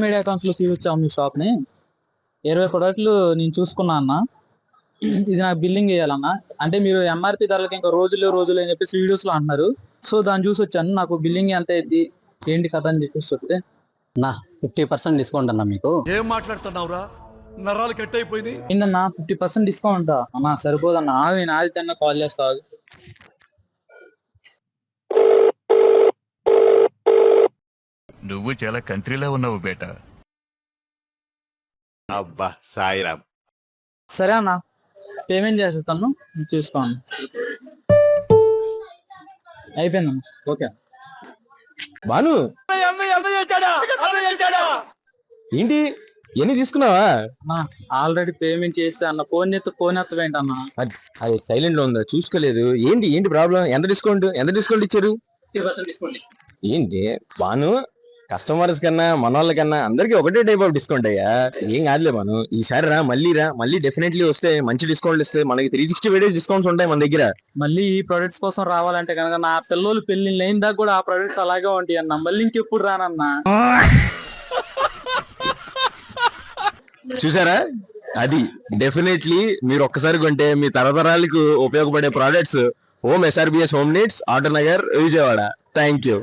Media accounts లో తీర్చాము మీ shop ని 20 ప్రొడక్ట్లు నేను చూసుకున్నా అన్న. ఇది నాకు బిల్లింగ్ చేయాలన్నా. అంటే మీరు ఎంఆర్పి ధరలకి ఇంకా రోజులు అని చెప్పేసి వీడియోస్ లో అంటున్నారు. సో దాన్ని చూసి వచ్చాను. నాకు బిల్లింగ్ ఎంత అయింది ఏంటి కథ అని చెప్పేసి చెప్తే నా 50% డిస్కౌంట్ అన్నా మీకు. ఏం మాట్లాడుతున్నావురా? నరాలు కట్ అయిపోయింది. ఏంటన్నా 50% డిస్కౌంట్ అన్నా? సరిపోదన్నా. నేను ఆదిత్యన్న కాల్ చేస్తా. నువ్వు చాలా కంట్రీలో ఉన్నావు బేటా. అబ్బా సాయిరామ్. సరే అన్న, పేమెంట్ చేసేస్తాను, చూసుకోండి. అయిపోయిందన్న. ఓకే బాను ఏంటి ఎన్ని తీసుకున్నావా? ఆల్రెడీ పేమెంట్ చేస్తే అన్న. ఫోన్ ఎత్తవేంటి అన్న? అది సైలెంట్ లో ఉందా చూసుకోలేదు. ఏంటి ఏంటి ప్రాబ్లం? ఎంత డిస్కౌంట్ ఇచ్చారు? ఏంటి బాను, కస్టమర్స్ కన్నా మన వాళ్ళకన్నా అందరికి ఒకటే టైప్ ఆఫ్ డిస్కౌంట్ అయ్యా. ఏం కాదులే బాను, ఈసారి మళ్ళీ డెఫినెట్లీ వస్తే మంచి డిస్కౌంట్ ఇస్తే మనకి 365 డిస్కౌంట్స్ ఉంటాయి మన దగ్గర. మళ్ళీ ఈ ప్రొడక్ట్స్ కోసం రావాలంటే కనుక నా పిల్లలు పెళ్లి లేని దాకా కూడా ఆ ప్రొడక్ట్స్ అలాగే ఉంటాయి అన్న. మళ్ళీ ఇంకెప్పుడు రానన్నా. చూసారా, అది డెఫినెట్లీ మీరు ఒక్కసారి కొంటే మీ తరతరాలకు ఉపయోగపడే products home SRBS home needs, auto Nagar, Vijayawada. Thank you.